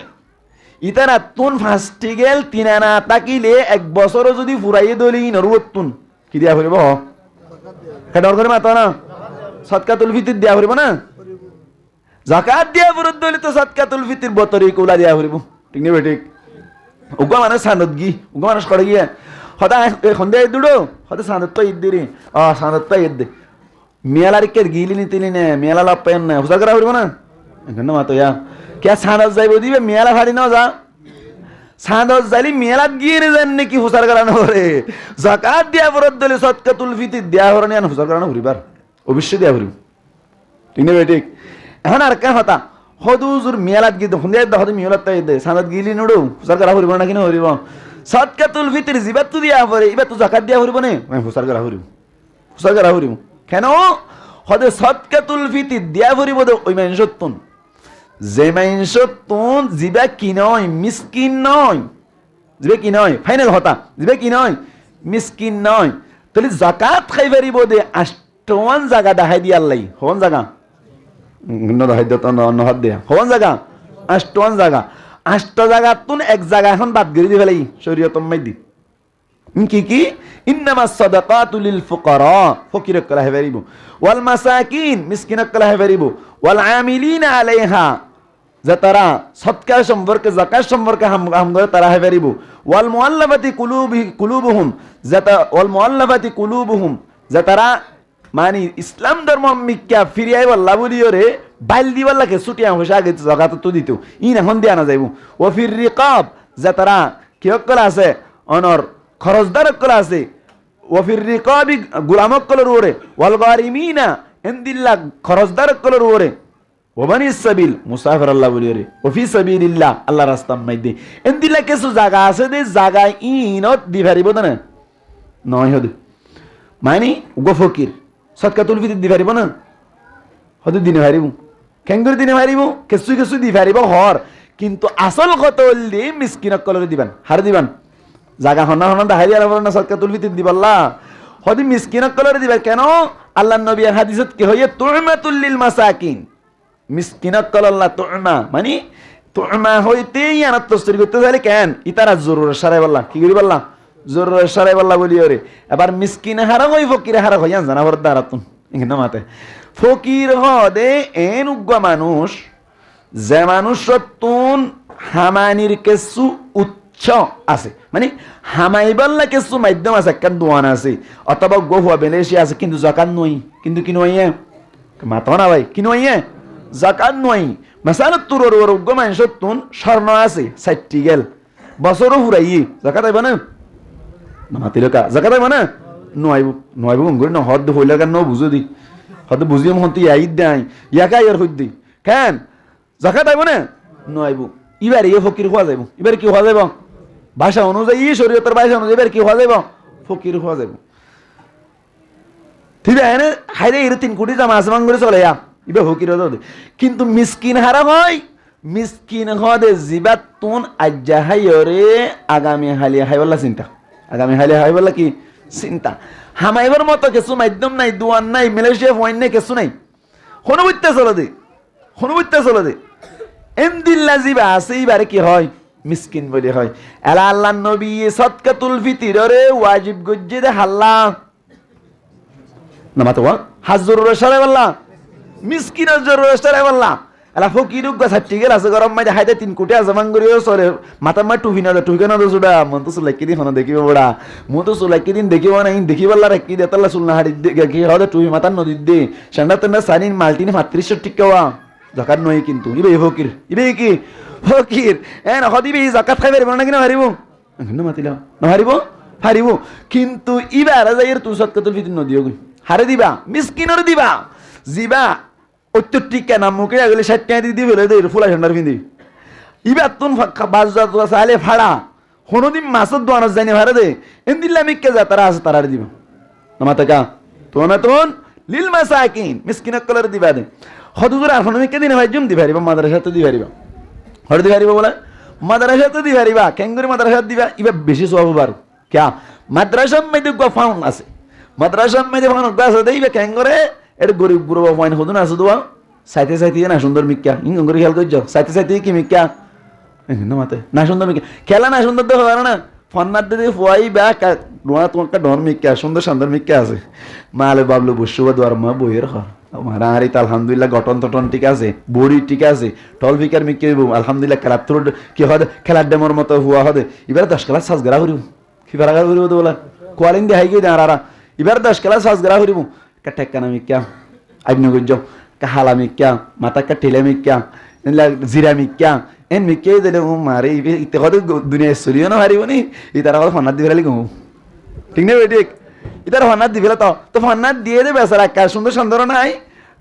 Speaker 1: ইতারা তুন 5 টিগেল 3 না তাকিলে 1 বছর যদি ফুরাইয়ে দলি নরুতুন কি দিয়া হরিব হেডর করে মাতা না সদকাতুল ফিতর দিয়া হরিব না যাকাত দিয়া ফুরত দলি তো সদকাতুল ফিতর বতরি কোলা দিয়া হরিব ঠিক নে বেঠিক উগা মানে সানদগি উগা মানে করে গিয়া হদা এখন দে দুডো হদা সানদ তো ইদ্দিরি সানদ তো ইদ্দি মেলারিকের গিলি নিতিলি নে মেলা লাভ পেন না হুসার করা হরিব না এখানে মাতো ইয়া কে সানদ যাইব দিবে মেলা ফাড়ি না যা সানদ যাইলি মেলাত গিয়ে যান নাকি হুসার করা না করে যাকাত দিয়া ফুরত দলি সদকাতুল ফিতর দিয়া হরনি আন হুসার করা না হরিবার অবশ্যই দিয়া হরিব ঠিক নে বেঠিক এখন আর কে হতা হদুজুর মেলাত গিয়ে দেখুন দে হদু মেলাত তাই দে সানদ গিলি নড়ু হুসার করা হরিব না কিনা হরিব সদকাতুল ফিতর জিবাত তো দিয়া হরে ইবা তো যাকাত দিয়া হরিব নে হুসার করা হরিব কেন হদে সদকাতুল ফিতর দিয়া হরিব দে ওই মাইনসতুন যে মাইনসতুন জিবা কি নয় মিসকিন নয় জিবা কি নয় ফাইনাল হতা জিবা কি নয় মিসকিন নয় তাহলে যাকাত খাই পারিব দে 8 জায়গা দেখাই দিয়া আল্লাহ হন জায়গা হন জায়গা 8 জায়গা 8 জায়গা তুন 1 জায়গা এখন বাদ গড়ি দি ফেলাই শরীয়ত মাই দি কি ইন্নামাস সাদাকাতু লিল ফুকারা ফকিরক কলা হেবারিব ওয়াল মাসাকিন মিসকিনক কলা হেবারিব ওয়াল আমিলিনা আলাইহা যে তারা সৎকার সম্পর্কে যাকাত সম্পর্কে হাম করে তারা হেবারিব ওয়াল মুআল্লাফাতি কুলুবুহুম ওয়াল মুআল্লাফাতি কুলুবুহুম যে তারা মানে ইসলাম ধর্ম মিক্কা ফিরিয়াই বল্লা বলিও রে বাইল দিবাল্লাকে ছুটিয়া হইছে আগে জাকাত তো দিত ইন এখন দিয়া না যাইব ও ফির রিকাব যে তারা কিয়ক কলা আছে অনর খরচদারক কলা আছে ও ফির রিকাবি গুলামক কলর ওরে ওয়াল গারিমিনা ইনদিল্লাহ খরচদারক কলর ওরে ওবানি সাবিল মুসাফির আল্লাহ বলিও রে ও ফি সাবিলিল্লাহ আল্লাহ রাস্তা মাইদে ইনদিল্লাহ কিছু জায়গা আছে দে জায়গা ইনত দি পারিব না নয় হদে মানে গো ফকির সদকাতুল ফিতর দি পারিব না হদে দিনে পারিব কেঙ্গুর দিনে পারিব কিছু দি পারিব হর কিন্তু আসল কত হইলে মিসকিনক কলরে দিবান হার দিবান জাগা হনা দাহারি আর না সদকাতুল ফিতর দিবাল্লা হদি মিসকিনক কলরে দিবা কেন আল্লাহ নবী হাদিসত কি হইয়ে তুমাতুল লিল মাসাকিন মিসকিনক কলল্লা তুমা মানে তুমা হইতে ইয়ানাত তসরি করতে চাইলে কেন ইতারা জরুর সারাই বললা কি করি বললা জরুর সারাই বললা বলিও রে এবার মিসকিন হারা হই ফকির হারা হই জানাবর দাঁড়াতুন এখানে মাতে ফকির হদে এন উগ্গা মানুষ যে মানুষ তুন হামানির কিছু উচ্চ আছে মানে হামাইবাল্লা কিছু মাধ্যম আছে একটা দোয়ান আছে অথবা গোহুয়া বেলেশি আছে কিন্তু জাকাত নই কিন্তু কি নই মাতো না ভাই কি নই জাকাত নই মাসালত তুরর ওর উগ্গা মানুষ তুন স্বর্ণ আছে সাইটটি গেল বছরও ফুরাই জাকাত আইবা না মাতিলকা জাকাত আইবা না নয়ব গঙ্গুর না হদ হইলে কেন বুঝো দি হদ বুঝিয়ে মহন্তি আইদ দেয় ইয়াকা ইয়ার হইদ দি কেন জাকাত আইব না নয়ব এবার ইয়ে ফকির হওয়া যাইব এবার কি হওয়া যাইব ভাষা অনুযায়ী শরীয়তের ভাষা অনুযায়ী এবার কি হওয়া যাইব ফকির হওয়া যাইব ঠিক আছে হাইরে এর 3 কোটি জামা আসমান করে চলে এবার ফকির হতে কিন্তু মিসকিন হারা হয় মিসকিন হদে জিবাত তুন আজ্জাহাইরে আগামী হালিয়া হাইবল্লা চিন্তা আগামী হালিয়া হাইবল্লা কি চিন্তা হামাইবার মতো কিছু মাধ্যম নাই দোয়ান নাই মালয়েশিয়া পয়েন্ট নাই কিছু নাই হনুবিত্যা চলে দে এমদিল্লা জিবা আছে এবারে কি হয় মিসকিন বলে হয় এলা আল্লাহ নবী সদকাতুল ফিতরে ওয়াজিব গজ্জে দে হাল্লা না মাতো হাজুর রসারে বললা মিসকিন জরুর রসারে বললা এলা ফকির গা ছাটি গেল আছে গরম মাঝে হাইতে 3 কোটি আছে মাঙ্গরিও চলে মাথা মা টুফি না সুডা মন তো সুলাই কিদিন হন দেখিব বড়া মো তো সুলাই কিদিন দেখিব না দেখিবল্লা রাখি দেতাল্লা সুলনা হাড়ি কি হদে টুফি মাথা নদী দে সান্ডা তন্ডা সানিন মাল্টিনি 35 টিকাওয়া জাকাত নয় কিন্তু ইবে ফকির ইবে কি ফকির এন হদিবে জাকাত খাইবে না কিনা হারিব না মাতিলা না হারিব কিন্তু ইবার যাইর তু সদকাতুল ফিতর নদিও গই হারে দিবা মিসকিনর দিবা জিবা 70 টিকা না মুখে আগলে 60 টাকা দি দিবে দে ফুলা ঠান্ডার ফিন্দি ইবার তুন বাজা তো সালে ফাড়া হনদিন মাসদ দোয়ানা জানি হারে দে ইনদিল্লা মিক্কে যা তারা আছে তারার দিবা না মাতাকা তোনাতুন লিল মাসাকিন মিসকিনক কলর দিবা দে হদুর আর হনমিকে দিনে ভাই জুম দি পারিবা মাদ্রাসা তো দি পারিবা হর দি পারিবা বলে মাদ্রাসা তো দি পারিবা কেঙ্গুরি মাদ্রাসা দিবা ইবা বেশি সওয়াব বার क्या মাদ্রাসা মধ্যে গো ফাউন আছে মাদ্রাসা মধ্যে ফাউন আছে দেইবে কেঙ্গুরে এর গরিব গুরু ফাইন হদু না শুধু সাইতে না সুন্দর মিক্কা ইঙ্গরি খেয়াল করছো সাইতে কি মিক্কা না মাতে না সুন্দর মিক্কা খেলা না সুন্দর দেখো না ফন্নার দিদি ফুয়াই বা নোয়া তোমার ডর মিক্কা সুন্দর মিক্কা আছে মালে বাবলু বসুবা দোয়ার মা বইয়ের ঘর আমার আরিত আলহামদুলিল্লাহ গঠন টটন ঠিক আছে বডি ঠিক আছে টল ফিকার মিক্কে আলহামদুলিল্লাহ খেলার থ্রু কি হবে খেলার ডেমোর মতো হুয়া হবে এবার 10 ক্লাস সাজগরা করিব কি ফারাগার করিব তো বলা কোয়ালিন দে হাই গই দাঁড়ারা এবার 10 ক্লাস সাজগরা করিব কা টেক্কা না মিক্কা আইন গজ্জ কা হালা মিক্কা মাথা কা টেলে মিক্কা জিরা মিক্কা এন মিক্কে দিলে মারে ইতে কত দুনিয়া চলিও না হারিব নি ইতারা কত ফনাত দিবেলি গো ঠিক না বেটি ইতার ফনাত দিবেলা তো ফনাত দিয়ে দে বেচারা কা সুন্দর নাই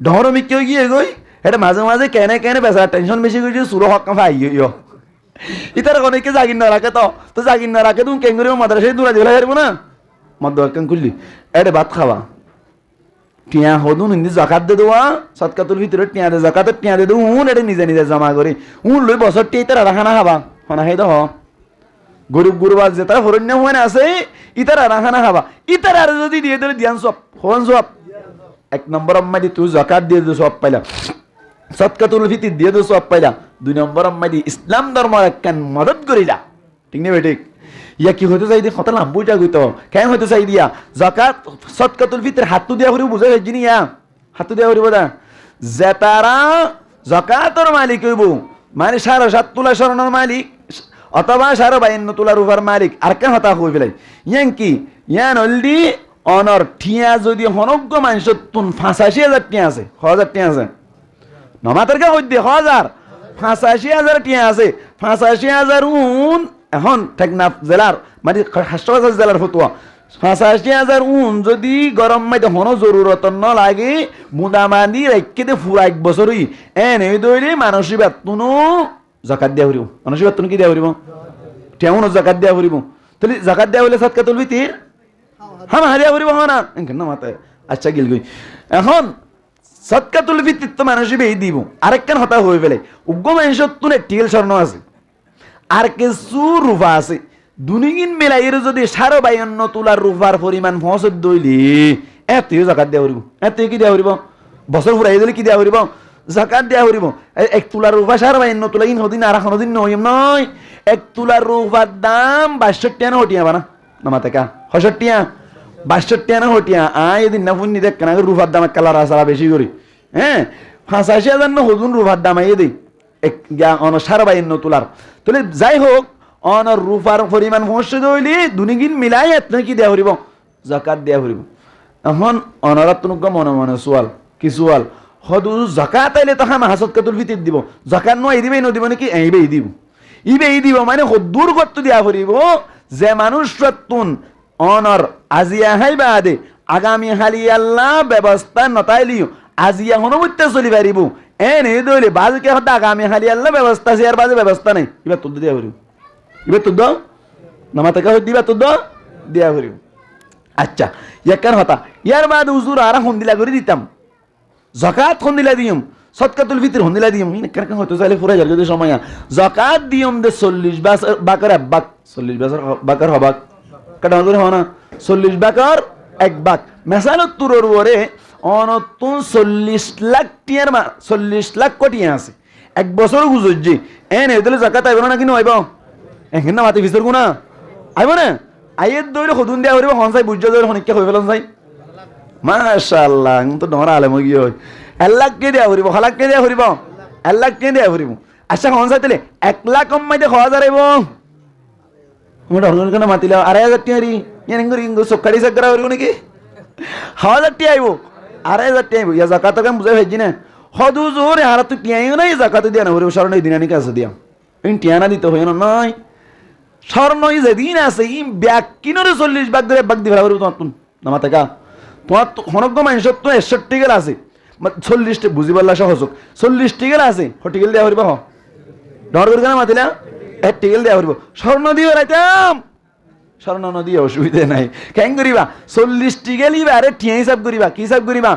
Speaker 1: ডর মিক্কে গিয়ে গই এটা মাঝে কেনে বেচারা টেনশন বেশি গই সুরো হক ফাই ইয়ো ইতার অনেকে জাগিন না রাখে তো জাগিন না রাখে তুমি কেঙ্গুরি মাদ্রাসায় দূরা দিবেলা হারিব না মদ কেন খুললি এটা ভাত খাওয়া টিয়া হদুন ইন্দি জাকাত দে দেওয়া সদকাতুল ভিতরে টিয়া দে জাকাত টিয়া দে দেউ এটা নিজে জমা করে লই বছর টিয়া তারা রাখানা খাবা হনা খাই দহ গরিব গুরুবাজ যে তারা হরণ্য হয়ে আছে ইতারা রাখানা খাবা ইতারা আর যদি দিয়ে দিলে দিয়ান সব হন সব 1 নম্বর আম্মাদি তুই জাকাত দিয়ে দে সব পাইলা সদকাতুল ফিতর দিয়ে দে সব পাইলা 2 নম্বর আম্মাদি ইসলাম ধর্ম একখান মদত করিলা ঠিক না বেঠিক ইয়া কি হইতে চাই দিয়ে কথা লাভ বুঝা গইতো কেন হইতে চাই দিয়া জাকাত সদকাতুল ফিতর হাতু দিয়া করি বুঝাই হইছি নিয়া হাতু দিয়া করিব না যে তারা জাকাতর মালিক হইব মানে 7.5 তোলা স্বর্ণর মালিক অথবা 52 তোলার উপর মালিক আর কেন হতা হই ফেলাই ইয়ান কি ইয়ান অলদি অনর ঠিয়া যদি হনজ্ঞ মানুষ তুন 85,000 টিয়া আছে 1000 টিয়া আছে নমাতের কে হই দিয়ে 1000 85,000 টিয়া আছে 85,000 উন এখন টেকনাফ জেলার মানে হাসপাতাল জেলার ফতুয়া 85,000 উন যদি গরম মাইতে হনো জরুরত ন লাগে মুদামানি রেখে দে পুরা 1 বছরই এনে দইলে মানসিক বেতনও যাকাত দিয়া হরিব মানসিক বেতন কি দিয়া হরিব তেমন যাকাত দিয়া হরিব তাহলে যাকাত দিয়া হইলে সাদকাতুল ফিতর হারিয়া হরিব না কেন মাথায় আচ্ছা গিল গই এখন সাদকাতুল ফিতর তো মানসিক এই দিব আরেকখান হতা হয়ে ফেলে উগ্র মানুষ তুনে টিল স্বর্ণ আছে আর কিছু রূপা আছে দুনিগিন মেলাইয়ের যদি 52 তোলার রূপার পরিমাণ ফসদ দইলি এতেও জাকাত দেওয়া হরিব এতে কি দেওয়া হরিব বছর ফুরাই দিলে কি দেওয়া হরিব জাকাত দেওয়া হরিব 1 তোলার রূপা 52 তোলা ইন হদিন আর কোনদিন নয়ম নয় 1 তোলার রূপার দাম 62 টাকা হটিয়া বানা নামাতে কা 65 টাকা 62 টাকা হটিয়া আই এদিন না ফুন্নি দেখ কেন রূপার দাম কালার আসা বেশি করি হ্যাঁ 85,000 না হজুন রূপার দাম আই দেই এক 52 তোলার তাহলে যাই হোক অনর রূপার পরিমাণ মসজিদ হইলে দুনিগিন মিলাই এত কি দেওয়া হরিব জাকাত দেওয়া হরিব এখন অনরাত মনে মনে সোয়াল কি সোয়াল হদু জাকাত আইলে তো হামা সাদকাতুল ফিতর দিব জাকাত নয় দিবেই ন দিব নাকি এইবেই দিব ইবেই দিব মানে হদুর কত দেওয়া হরিব যে মানুষ রতুন অনর আজিয়া হাইবা আদে আগামী হালি আল্লাহ ব্যবস্থা নতাইলিও আজিয়া হনমুত্তে চলি পারিব এনে দইলে বাজকে হদা আগামী হালি আল্লাহ ব্যবস্থা আছে আর বাজে ব্যবস্থা নাই এবার তো দেওয়া হরিব এবার তো দাও নামাতে কা দিবা তো দাও দেয়া করিব আচ্ছা ইয়ার হতা ইয়ার বাদ হুজুর আর হন্দিলা করে দিতাম যাকাত হন্দিলা দিম সদকাতুল ফিতর হন্দিলা দিম কেন কেন হয়তো চাইলে ফুরাই যাবে যদি সময় যাকাত দিম দে 40 বাকার বাক 40 বছর বাকার হবাক কাটা ধরে হনা 40 বাকার এক বাক মেসালত তুরর ওরে অনতুন 40 লাখ টিয়ার 40 লাখ কোটি আছে এক বছর গুজুজি এনে দিলে যাকাত আইব না কিনো আইব এখন না মাতি ভিতর গুনা আইব না আইয়ের দইরে হদুন দেওয়া হরিব হন চাই বুঝা দইরে হনিকে হয়ে ফেলন চাই মাশাআল্লাহ তো ডরা আলেম গিয়ে হয় 1 লাখ কে দেওয়া হরিব হালাক কে দেওয়া হরিব 1 লাখ কে দেওয়া হরিব আচ্ছা হন চাই তাহলে 1 লাখ কমাইতে 1000 আইব মোটা হন কেন মাতিলে 2,500 টিয়ারি ইয়ান ইঙ্গো সকাড়ি সাকরা হরিব নাকি 1000 টিয়া আইব 2,500 টিয়া আইব ইয়া যাকাত কেন বুঝাই হইজি না হদু জোরে হারা তো টিয়াইও নাই যাকাত দিয়া না হরিব স্মরণ দিনানি কাছে দিয়া টিয়ানা দিতে হয় না নয় স্বর্ণ যেদিন আছে ই ব্যাগ কিনরে 40 ভাগ ধরে বাগ দিবা তোমার নামাতে কা তোমার হনজ্ঞ মানুষ তো 61 গেল আছে 40 বুঝি পারলা সহজ 40 গেল আছে হটিগেল দেওয়া হরিব ডর করে কেন মাতিলা 1 গেল দেওয়া হরিব স্বর্ণ দিয়ে রাইতাম স্বর্ণ নদী অসুবিধা নাই কেন করিবা 40 গেলি আরে টিয়া হিসাব করিবা কি হিসাব করিবা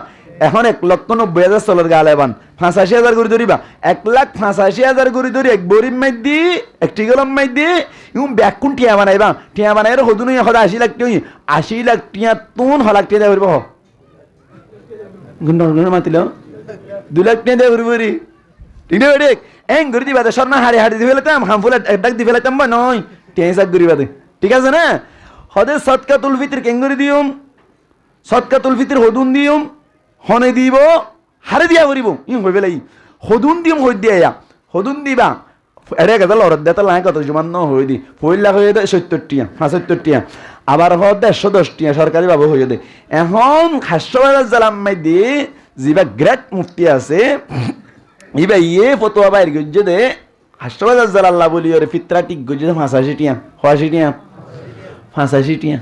Speaker 1: এখন 1,90,000 চলার গালেবান 85,000 করে ধরিবা 1,85,000 করে ধরি এক বরিম মাই দি একটি গলম মাই দি ইউম ব্যাগ কোন টিয়া বানাইবা টিয়া বানাইরে হদু নই হদা 80 লাখ টিয়া 80 লাখ টিয়া তুন হলাক টিয়া দেব হ গুন্ডর গুন্ডর মাতিল 2 লাখ টিয়া দেব বরি ঠিক আছে দেখ এং করে দিবা দে স্বর্ণ হারি হারি দিবেলাম হামফুল ডাক দিবেলাম বা নয় টিয়া হিসাব করিবা দে ঠিক আছে না হদে সদকাতুল ফিতর কেন করে দিউম সদকাতুল ফিতর হদুন দিউম হনে দিব হারে দিয়া করিব ই হই বেলাই হদুন দিম হই দিয়া হদুন দিবা এরে গেল লরদ দেতা লাই কত জমান ন হই দি 4 লাখ হই দে 70 টিয়া 75 টিয়া আবার হ 110 টিয়া সরকারি বাবু হই দে এখন খাসবাজার জালাম মাই দি জিবা গ্রেট মুফতি আছে ইবা ইয়ে ফতোয়া বাইর গজ্জে দে খাসবাজার জালাল্লাহ বলি ওরে ফিতরা ঠিক গজ্জে 85 টিয়া 80 টিয়া 85 টিয়া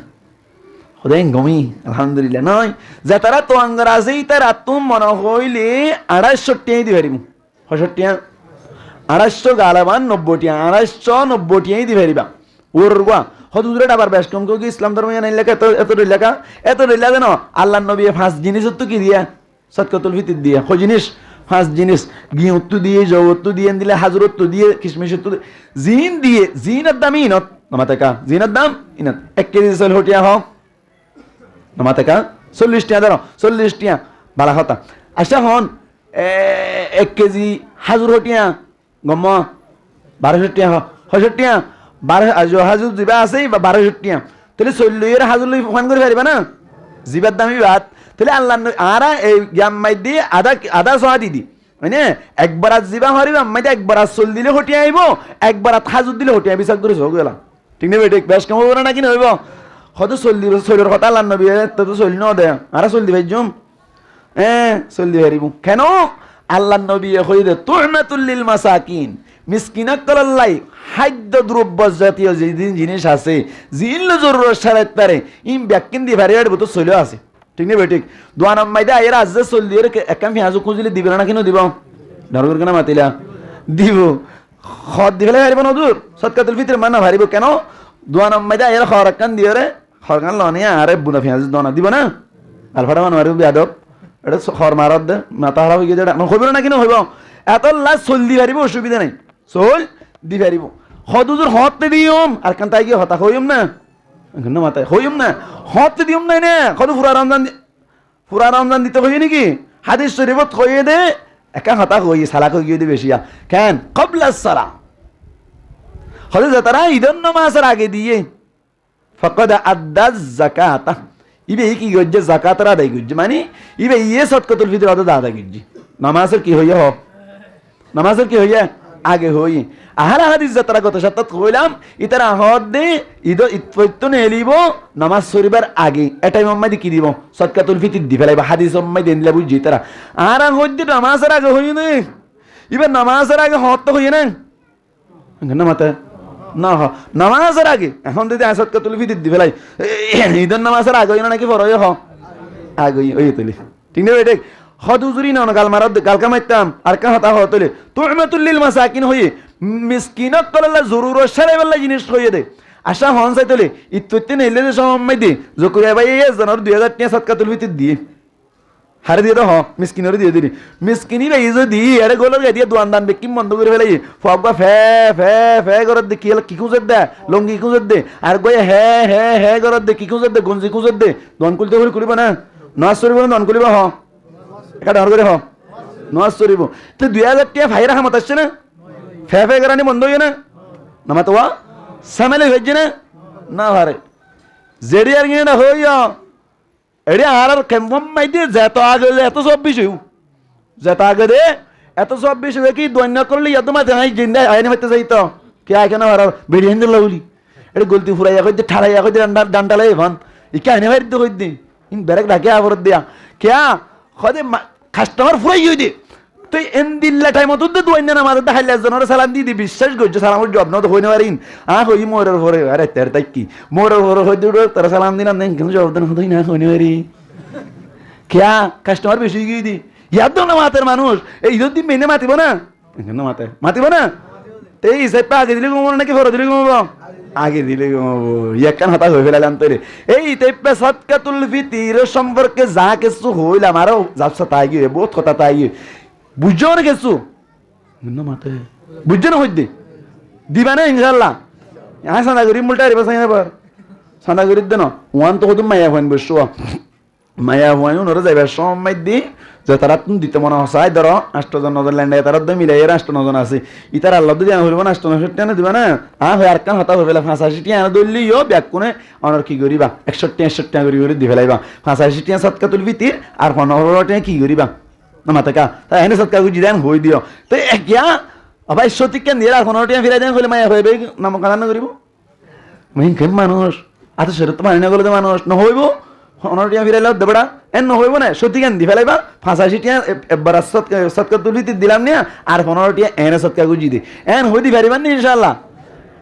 Speaker 1: হদেন গমি আলহামদুলিল্লাহ নয় যে তারা তো আঙ্গার আছেই তারা তুম মনে হইলে 250 টিয়াই দি পারিব 65 টিয়া 250 গালাবান 90 টিয়া 290 টিয়াই দি পারিবা ওর গুয়া হদুরে আবার বেশ কম কি ইসলাম ধর্ম জানা লেখা এত লেখা জানো আল্লাহর নবী 5 জিনিস তো কি দিয়া সদকাতুল ফিতর দিয়া কয় জিনিস 5 জিনিস গিয়ত দিয়ে জওত দিয়ে দিলে হাজরত দিয়ে কিশমিশ তো জিন দিয়ে জিনের দাম ইনত নামাতে কা জিনের দাম ইনত 1 কেজি চাল হটিয়া হোক নামাতে কা 40 টিয়া দাও 40 টিয়া বালা কথা আচ্ছা হন 1 কেজি হাজুর হটিয়া গম 1200 টিয়া 60 টিয়া হাজুর জিবা আছেই বা 12 টিয়া তাহলে 40 হাজুর ফান করে পারিবা না জিবার দামি বাদ তাহলে আল্লাহ আরা এই জাম্মাই দিয়ে আধা সোয়া দিদি মানে একবার জিবা হারিব আম্মাই দিয়ে একবার চল দিলে হটি আইব একবার হাজুর দিলে হটি আইব বিচার করে যোগ গেলাম ঠিক না বেটে বেশ কেমন হবে না কি হইব হয়তো চল্লির কথা আল্লাহ নবী তো চল ন দে আর চল দি ভাইজুম চল দি হারিব কেন আল্লাহ নবী কই দে তুহমাতুল লিল মাসাকিন মিসকিনাক্কাল্লাই খাদ্য দ্রব্য জাতীয় যে জিনিস আছে জিল্ল জরুরত সারাত পারে ইম ব্যাকিন দি ভারি আর তো চলে আছে ঠিক না বেঠিক দোয়া নাম্মাই দে এর আজ চল দি একাম পেঁয়াজু খুঁজলে দিবে না কেন দিব ধরগর কেন মাতিলা দিব খদ দিলে হারিব না দূর সদকাতুল ফিতর মানা হারিব কেন দোয়া নাম্মাই দে এর খরকান দিয়ে রে খরকান লনিয়া আরে বুনা পেঁয়াজ দনা দিব না আলফাটা মান মারিব বিয়াদব এটা খর মারত দে মাথা হারা হয়ে গেছে হইব না কেন হইব এত লাজ চল দি হারিব অসুবিধা নাই চল দি হারিব হদুজুর হতে দিয়ম আর কান তাই গিয়ে হতা হইম না মাথায় হইম না হতে দিয়ম নাই না কত ফুরা রমজান দিতে হই নাকি হাদিস শরীফত হইয়ে দে একা হতা হই সালাক হইয়ে দে বেশিয়া কেন কবলা সালা হলে তারা ঈদের নামাজের আগে দিয়ে ফকদ আদ্দা যাকাতা ইবে কি গজ্জে যাকাত আদায় গজ্জে মানে ইবে ইয়ে সদকাতুল ফিতর আদায় গজ্জে নামাজের কি হইয়া নামাজের কি হইয়া আগে হই আহার হাদিস যাত্রা গত সপ্তাহ কইলাম ইতারা হদ দে ঈদ ইতফৈতন এলিব নামাজ শরীবার আগে এটাই মাম্মাদি কি দিব সদকাতুল ফিতর দি ফেলাইবা হাদিস মাম্মাই দেন লাবু জি তারা আর হদ নামাজের আগে হই না ইবার নামাজের আগে হদ তো হই না না মাতা না হ নামাজের আগে এখন যদি সদকাতুল ফিতর দি ফেলাই ঈদের নামাজের আগে হই না নাকি পরে হ আগে ওই তুলি ঠিক না বেটে হদুজুরি না গাল মারদ গালকা মারতাম আর কা হতা হতলে তুহমাতুল লিল মাসাকিন হই মিসকিনাত কল্লা জরুরত সারাইবাল্লা জিনিস হইয়ে দে আশা হন চাইতলে ইত্ততে নেলে যে সময় দে জকুরিয়া ভাই এই জানার 2000 টাকা সদকাতুল ফিতর দিয়ে হারে দিয়ে দাও মিসকিনের দিয়ে দিলি মিসকিনি ভাই যদি আরে গোলর গায় দিয়ে দোয়ান দান বেকিম বন্ধ করে ফেলাই ফগবা ফে ফে ফে করত দে কি খুঁজে দে লঙ্গি খুঁজে দে আর গয়া হে হে হে করত দে কি খুঁজে দে গঞ্জি খুঁজে দে দন কুলতে করে করিবা না নাচ করিব না দন করিবা হ এটা ধর করে হ নাচ করিব তো 2000 টাকা ভাইরা হামত আসছে না ফে ফে করানি বন্ধ হইয়া না নামা তো সামেলে হয়েছে না না ভারে জেডি আর গিয়ে না হইয়া এডি আর কেমন মাইতে যেত আগে এত সব বিষয় যেত আগে দে এত সব বিষয় কি দৈন্য করলে এত মাঝে নাই জিন্দা আইনে হইতে যাইত কে আইকে না আর বেরিয়ে দিল বলি এটা গলতি ফুরাইয়া কইতে ঠাড়াইয়া কইতে ডান্ডালাই ভান ই কে আইনে বাইরে কই দি ইন বেরেক ডাকে আবরত দিয়া কে খদে কাস্টমার ফুরাই হই দে তুই এন দিল্লা টাইম তো দৈন্য না মাঝে দেখাইলে জনের সালাম দি বিশ্বাস করছো সালামের জব না তো হই না পারিন হই মোরের ভরে আরে তের তাই কি মোরের ভরে হই দূর তার সালাম দিলাম নেই কিন্তু জব দেন হই না হই না পারি क्या কাস্টমার বেশি গিয়ে দি ইয়াদ না মাতের মানুষ এই যদি মেনে মাতিব না কেন মাতিব না এই হিসাবটা আগে দিলে কমবো নাকি পরে দিলে কমবো আগে দিলে কমবো ইয়াকান হতা হয়ে ফেলালাম তোরে এই টাইপে সদকাতুল ফিতর সম্পর্কে যা কিছু হইলাম আরো যাবসা তাই গিয়ে বহুত কথা তাই গিয়ে বুঝছো না কিছু না মাতে বুঝছো না হইতে দিবা না ইনশাআল্লাহ হ্যাঁ সাদা করি মুলটা রে বসাই না সাদা করি দেন ওয়ান তো হদুম মায়া হইন বসছো মায়া হওয়ায় ওরা যাইবার সময় দিই যে তারা তুমি দিতে মনে হসাই ধরো 8 জন ল্যান্ডে তারা তো মিলাই 8 জন আছে ইতার আল্লাহ যদি হইব না 8 টা দিবা না হয় আর কান হতা হইবে 85 টি আনা দলিও ব্যাক কোনে অনর কি করিবা 61 টা করি দি ফেলাইবা 85 টি সদকাতুল ফিতর আর 15 টা কি করিবা না মাতাকা তাই এনে সদকা গুজি দেন হই দিও তো কিয়া আবার সত্যি কেন দিরা 15 টা ফিরাই দেন কইলে মায়া হইবে নাম কানা করিব মেন কেন মানুষ আতো শরত মানে না গলে তো মানুষ না হইব 15 টা ফিরাইলে দেবড়া এন হইব না সত্যি কেন দি ফেলাইবা 85 টা একবার সদকাতুল ফিতর দিলাম না আর 15 টা এনে সদকা গুজি দি এন হই দি পারিবান না ইনশাআল্লাহ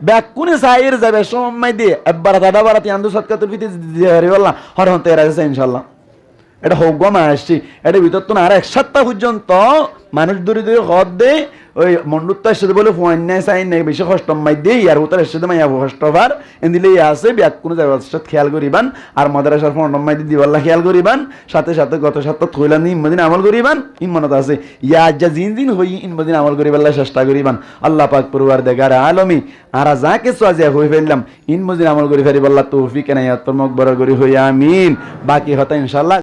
Speaker 1: ব্যাক কোনে সাইর যাবে সময় দিয়ে একবার দাদা বারাতি আন্দু সদকাতুল ফিতর দিয়ে আল্লাহ হর হতে রাখছে ইনশাআল্লাহ এটা হোক গো আসছি এটা ভিতর তো আর 1 সপ্তাহ পর্যন্ত মানুষ দূরে দূরে হদ দে ওই মন্ডুত্তার সাথে বলে ফোন নাই সাইন নাই বেশি কষ্ট মাই দিয়ে ইয়ার উত্তর সাথে মাইয়া কষ্টবার এন্দিলে আছে ব্যাক কোন জায়গা খেয়াল করিবান আর মাদ্রাসার ফোন মাই দি আল্লাহ খেয়াল করিবান সাথে সাথে গত সপ্তাহ থইলাম ইনমদিন আমল করিবান ইমানত আছে ইয়া যা জিন হই ইনমদিন আমল করিবাল্লাহ চেষ্টা করিবান আল্লাহ পাক পরওয়ারদিগার আলমী আর যা কিছু আজ হই ফেললাম ইনমদিন আমল করি ফেরিবাল্লাহ তৌফিক এনায়াত মকবরা করি হই আমিন বাকি হতা ইনশাআল্লাহ